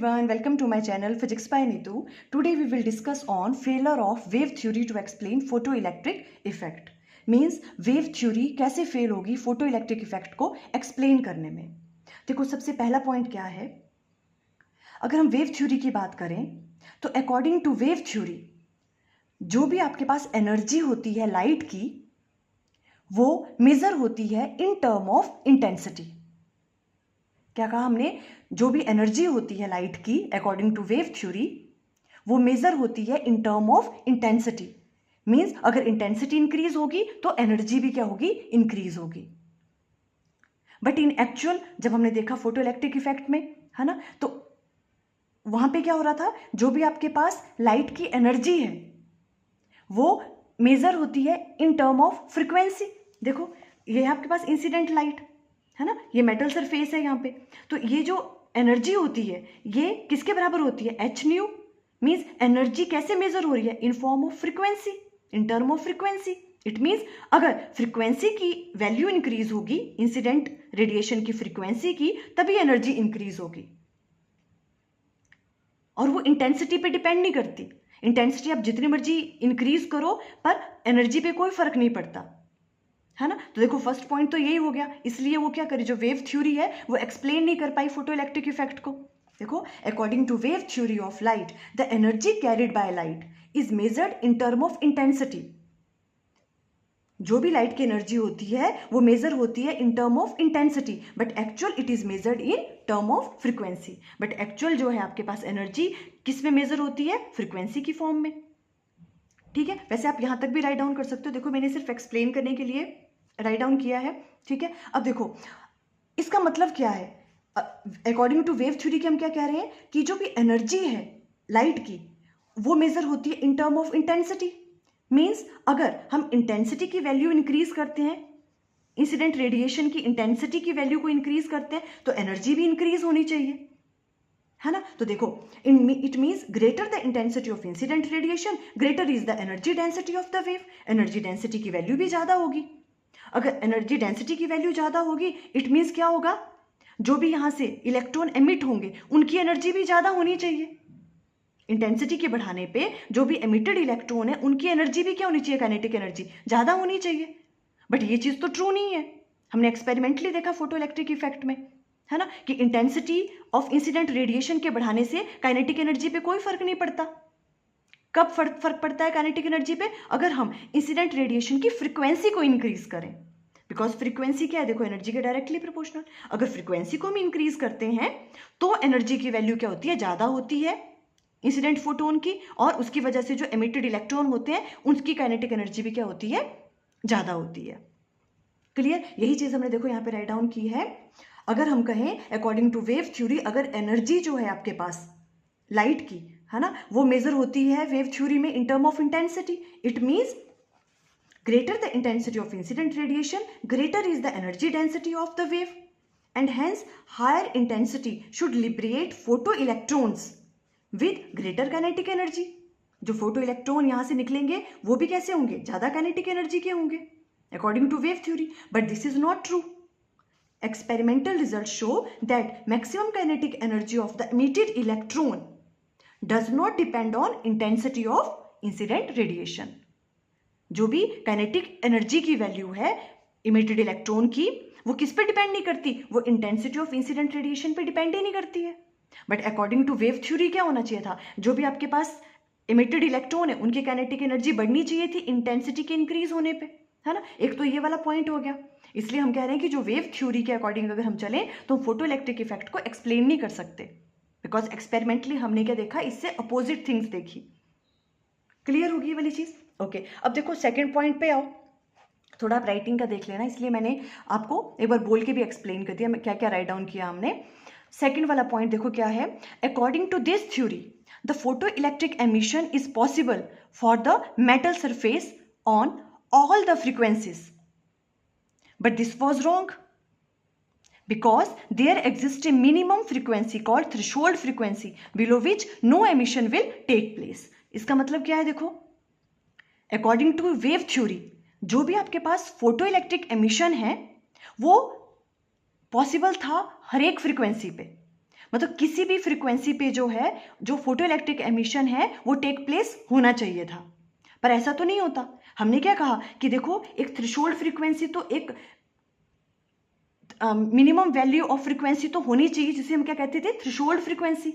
everyone, welcome to my channel Physics by Neetu. Today we will discuss on failure of wave theory to explain photoelectric effect. Means wave theory कैसे fail होगी photoelectric effect को explain करने में. देखो सबसे पहला point क्या है, अगर हम वेव थ्योरी की बात करें तो अकॉर्डिंग टू वेव थ्योरी जो भी आपके पास एनर्जी होती है लाइट की वो मेजर होती है इन टर्म ऑफ इंटेंसिटी. क्या कहा हमने, जो भी एनर्जी होती है लाइट की अकॉर्डिंग टू वेव थ्योरी वो मेजर होती है इन टर्म ऑफ इंटेंसिटी. मींस अगर इंटेंसिटी इंक्रीज होगी तो एनर्जी भी क्या होगी, इंक्रीज होगी. बट इन एक्चुअल जब हमने देखा फोटो इलेक्ट्रिक इफेक्ट में, है ना, तो वहां पे क्या हो रहा था, जो भी आपके पास लाइट की एनर्जी है वो मेजर होती है इन टर्म ऑफ फ्रीक्वेंसी. देखो ये आपके पास इंसिडेंट लाइट है ना, ये मेटल सरफेस है यहाँ पे, तो ये जो एनर्जी होती है ये किसके बराबर होती है, एच न्यू. मीन्स एनर्जी कैसे मेजर हो रही है, in form of frequency, in term of frequency. It means अगर फ्रीक्वेंसी की वैल्यू इंक्रीज होगी, इंसिडेंट रेडिएशन की फ्रीक्वेंसी की, तभी एनर्जी इंक्रीज होगी. और वो इंटेंसिटी पे डिपेंड नहीं करती. इंटेंसिटी आप जितनी मर्जी इंक्रीज करो पर एनर्जी पे कोई फर्क नहीं पड़ता, है ना. तो देखो फर्स्ट पॉइंट तो यही हो गया. इसलिए वो क्या करे, जो वेव थ्योरी है वो एक्सप्लेन नहीं कर पाई फोटो इलेक्ट्रिक इफेक्ट को. देखो according to wave theory of light the energy carried by light is measured in term of intensity. जो भी लाइट की एनर्जी होती है वो मेजर होती है इन term of intensity, but actual it is measured in term of frequency. But actual जो है आपके पास एनर्जी किस में मेजर होती है, फ्रीक्वेंसी की फॉर्म में. ठीक है, वैसे आप यहां तक भी राइट डाउन कर सकते हो. देखो मैंने सिर्फ एक्सप्लेन करने के लिए राइट डाउन किया है. ठीक है, अब देखो इसका मतलब क्या है, अकॉर्डिंग टू वेव थ्योरी के हम क्या कह रहे हैं कि जो भी एनर्जी है लाइट की वो मेजर होती है इन टर्म ऑफ इंटेंसिटी. मीन्स अगर हम इंटेंसिटी की वैल्यू इंक्रीज करते हैं, इंसिडेंट रेडिएशन की इंटेंसिटी की वैल्यू को इंक्रीज करते हैं तो एनर्जी भी इंक्रीज होनी चाहिए, है ना. तो देखो it means greater the intensity of incident radiation greater is the energy density of the wave. Energy density की वैल्यू भी ज्यादा होगी. अगर एनर्जी डेंसिटी की वैल्यू ज्यादा होगी इट मीन्स क्या होगा, जो भी यहां से इलेक्ट्रॉन एमिट होंगे उनकी एनर्जी भी ज्यादा होनी चाहिए. इंटेंसिटी के बढ़ाने पे जो भी एमिटेड इलेक्ट्रॉन है उनकी एनर्जी भी क्या होनी चाहिए, काइनेटिक एनर्जी ज्यादा होनी चाहिए. बट ये चीज तो ट्रू नहीं है. हमने एक्सपेरिमेंटली देखा फोटो इलेक्ट्रिक इफेक्ट में, है ना, कि इंटेंसिटी ऑफ इंसिडेंट रेडिएशन के बढ़ाने से काइनेटिक एनर्जी पे कोई फर्क नहीं पड़ता. कब फर्क पड़ता है काइनेटिक एनर्जी पे, अगर हम इंसिडेंट रेडिएशन की फ्रीक्वेंसी को इंक्रीज करें. बिकॉज फ्रीक्वेंसी क्या है, देखो एनर्जी के डायरेक्टली प्रोपोर्शनल. अगर फ्रीक्वेंसी को हम इंक्रीज करते हैं तो एनर्जी की वैल्यू क्या होती है, ज्यादा होती है इंसिडेंट फोटोन की, और उसकी वजह से जो एमिटेड इलेक्ट्रॉन होते हैं उनकी काइनेटिक एनर्जी भी क्या होती है, ज्यादा होती है. क्लियर, यही चीज हमने देखो यहाँ पे राइट डाउन की है. अगर हम कहें अकॉर्डिंग टू वेव थ्योरी अगर एनर्जी जो है आपके पास लाइट की, है ना, वो मेजर होती है वेव थ्योरी में इन term of intensity. It means greater the intensity of incident radiation greater is the energy density of the wave, and hence higher intensity should liberate photoelectrons with greater kinetic energy. जो photo electron यहां से निकलेंगे वो भी कैसे होंगे, ज्यादा kinetic energy के होंगे according to wave theory. But this is not true. Experimental results show that maximum kinetic energy of the emitted electron does not depend on intensity of incident radiation. जो भी काइनेटिक एनर्जी की value है emitted electron की वो किस पे depend नहीं करती, वो इंटेंसिटी ऑफ इंसिडेंट रेडिएशन पे डिपेंड ही नहीं करती है. But according to wave theory क्या होना चाहिए था, जो भी आपके पास इमिटेड इलेक्ट्रॉन है उनकी काइनेटिक एनर्जी बढ़नी चाहिए थी इंटेंसिटी के इंक्रीज होने पे, है ना. एक तो ये वाला पॉइंट हो गया. इसलिए हम कह रहे हैं कि जो वेव थ्योरी के अकॉर्डिंग अगर हम चलें तो हम फोटो इलेक्ट्रिक इफेक्ट को एक्सप्लेन नहीं कर सकते, बिकॉज एक्सपेरिमेंटली हमने क्या देखा, इससे अपोजिट थिंग्स देखी. क्लियर होगी ये वाली चीज. ओके, अब देखो सेकंड पॉइंट पे आओ. थोड़ा आप राइटिंग का देख लेना, इसलिए मैंने आपको एक बार बोल के भी एक्सप्लेन कर दिया क्या क्या राइट डाउन किया हमने. सेकंड वाला पॉइंट देखो क्या है, according to this theory the photo electric emission is possible for the metal surface on all the frequencies. But this was wrong because there exists a minimum frequency called threshold frequency below which no emission will take place. इसका मतलब क्या है, देखो according to wave theory जो भी आपके पास photo electric emission है वो पॉसिबल था हर एक फ्रीक्वेंसी पे, मतलब किसी भी फ्रीक्वेंसी पे जो है, जो फोटो इलेक्ट्रिक एमिशन है वो टेक प्लेस होना चाहिए था, पर ऐसा तो नहीं होता। हमने क्या कहा कि देखो एक थ्रेशोल्ड फ्रीक्वेंसी तो एक मिनिमम वैल्यू ऑफ फ्रीक्वेंसी तो होनी चाहिए, जिसे हम क्या कहते थे, थ्रेशोल्ड फ्रीक्वेंसी।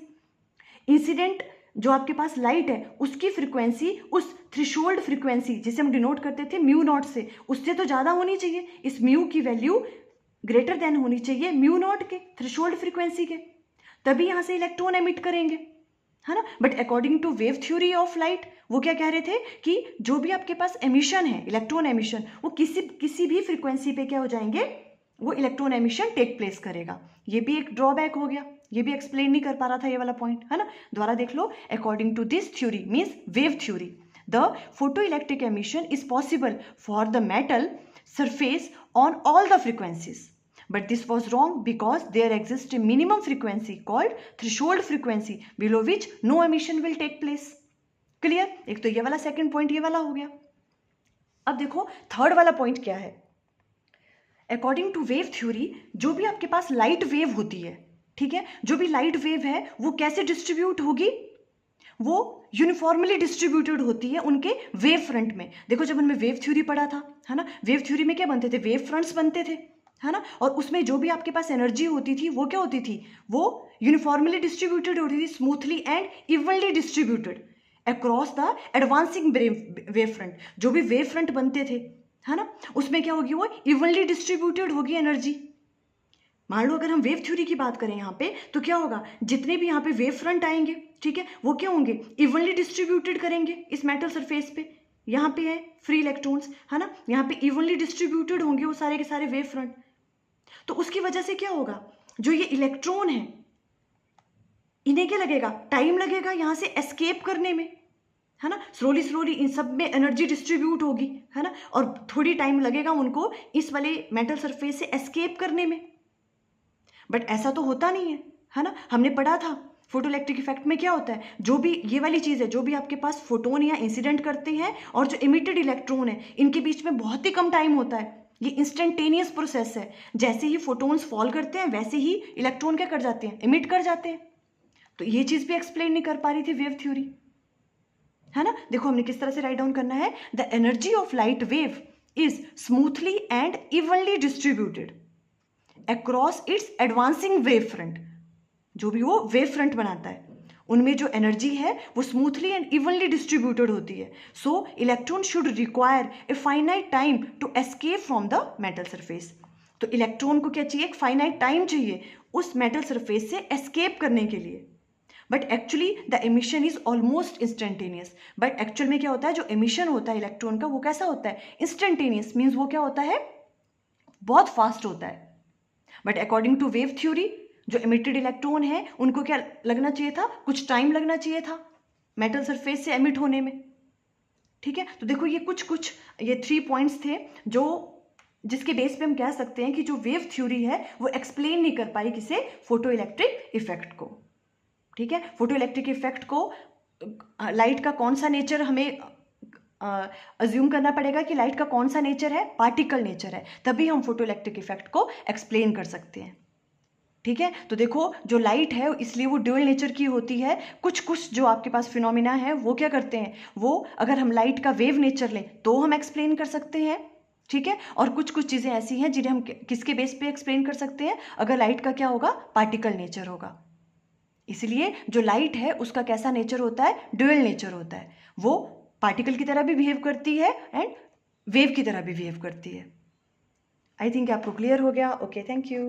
इंसिडेंट जो आपके पास लाइट है उसकी फ्रीक्वेंसी उस थ्रेशोल्ड फ्रीक्वेंसी जिसे हम डिनोट करते थे म्यू नॉट से, उससे तो ज़्यादा होनी चाहिए। इस म्यू की वैल्यू ग्रेटर देन होनी चाहिए म्यू नॉट के, थ्रेशोल्ड फ्रीक्वेंसी के, तभी यहाँ से इलेक्ट्रॉन एमिट करेंगे, है ना। But according to wave theory of light वो क्या कह रहे थे कि जो भी आपके पास एमिशन है, इलेक्ट्रॉन एमिशन, वो किसी भी फ्रीक्वेंसी पे क्या हो जाएंगे, वो इलेक्ट्रॉन एमिशन टेक प्लेस करेगा। ये भी एक ड्रॉबैक हो गया, ये भी एक्सप्लेन नहीं कर पा रहा था ये वाला पॉइंट, है ना। दोबारा देख लो, according to this theory means wave theory, the photo electric emission is possible for the metal surface on all the frequencies, but this was wrong because there exists a minimum frequency called threshold frequency below which no emission will take place. Clear? एक तो ये वाला second point ये वाला हो गया। अब देखो थर्ड वाला पॉइंट क्या है। अकॉर्डिंग टू वेव थ्योरी जो भी आपके पास लाइट वेव होती है, ठीक है, जो भी लाइट वेव है वो कैसे डिस्ट्रीब्यूट होगी, वो यूनिफॉर्मली डिस्ट्रीब्यूटेड होती है उनके वेव फ्रंट में। देखो जब हमने वेव थ्योरी पढ़ा था, है ना, वेव थ्योरी में क्या बनते थे, वेव फ्रंट्स बनते थे, है ना, और उसमें जो भी आपके पास एनर्जी होती थी वो क्या होती थी, वो यूनिफॉर्मली डिस्ट्रीब्यूटेड होती थी, smoothly and evenly distributed across the advancing wave front. जो भी वेव फ्रंट बनते थे, है ना, उसमें क्या होगी, वो इवनली डिस्ट्रीब्यूटेड होगी एनर्जी। मान लो अगर हम वेव थ्योरी की बात करें यहाँ पे, तो क्या होगा, जितने भी यहाँ पे वेव फ्रंट आएंगे, ठीक है, वो क्या होंगे, इवनली डिस्ट्रीब्यूटेड करेंगे इस मेटल सरफेस पे। यहाँ पे है फ्री इलेक्ट्रॉन्स, है ना, यहाँ पे इवनली डिस्ट्रीब्यूटेड होंगे वो सारे के सारे वेव फ्रंट। तो उसकी वजह से क्या होगा, जो ये इलेक्ट्रॉन है इन्हें क्या लगेगा, टाइम लगेगा यहाँ से एस्केप करने में, है ना, स्लोली इन सब में एनर्जी डिस्ट्रीब्यूट होगी, है ना, और थोड़ी टाइम लगेगा उनको इस वाले मेटल सरफेस से एस्केप करने में। बट ऐसा तो होता नहीं है ना। हमने पढ़ा था फोटो इलेक्ट्रिक इफेक्ट में क्या होता है, जो भी ये वाली चीज़ है, जो भी आपके पास फोटोन या इंसिडेंट करते हैं और जो इमिटेड इलेक्ट्रॉन है, इनके बीच में बहुत ही कम टाइम होता है। ये इंस्टेंटेनियस प्रोसेस है, जैसे ही फोटोन्स फॉल करते हैं वैसे ही इलेक्ट्रॉन क्या कर जाते हैं, इमिट कर जाते हैं। तो ये चीज़ भी एक्सप्लेन नहीं कर पा रही थी वेव थ्योरी, है ना। देखो हमने किस तरह से राइट डाउन करना है, the energy of light wave is smoothly and evenly distributed across its advancing wave front. जो भी वो वेव फ्रंट बनाता है उनमें जो एनर्जी है वो स्मूथली एंड इवनली डिस्ट्रीब्यूटेड होती है। So electron should require a finite time to escape from the metal surface. तो इलेक्ट्रॉन को क्या चाहिए, एक फाइनाइट टाइम चाहिए उस मेटल सरफेस से एस्केप करने के लिए। But actually the emission is almost instantaneous. But actual में क्या होता है, जो एमिशन होता है इलेक्ट्रॉन का वो कैसा होता है, इंस्टेंटेनियस, मीन्स वो क्या होता है, बहुत फास्ट होता है। But according to wave theory जो इमिटेड इलेक्ट्रॉन है उनको क्या लगना चाहिए था, कुछ टाइम लगना चाहिए था मेटल सरफेस से एमिट होने में, ठीक है। तो देखो ये कुछ ये 3 पॉइंट्स थे जो जिसके बेस पे हम कह सकते हैं कि जो वेव थ्योरी है वो एक्सप्लेन नहीं कर पाई किसे, फोटो इलेक्ट्रिक इफेक्ट को, ठीक है। फोटो इलेक्ट्रिक इफेक्ट को लाइट का कौन सा नेचर हमें अज्यूम करना पड़ेगा कि लाइट का कौन सा नेचर है, पार्टिकल नेचर है, तभी हम फोटो इलेक्ट्रिक इफेक्ट को एक्सप्लेन कर सकते हैं, ठीक है। तो देखो जो लाइट है इसलिए वो ड्यूअल नेचर की होती है। कुछ जो आपके पास फिनोमिना है वो क्या करते हैं, वो अगर हम लाइट का वेव नेचर लें तो हम एक्सप्लेन कर सकते हैं, ठीक है। और कुछ चीज़ें ऐसी हैं जिन्हें हम किसके बेस पे एक्सप्लेन कर सकते हैं, अगर लाइट का क्या होगा, पार्टिकल नेचर होगा। इसलिए जो लाइट है उसका कैसा नेचर होता है, ड्यूअल नेचर होता है। वो पार्टिकल की तरह भी बिहेव करती है एंड वेव की तरह भी बिहेव करती है। आई थिंक आपको क्लियर हो गया। Okay, thank you.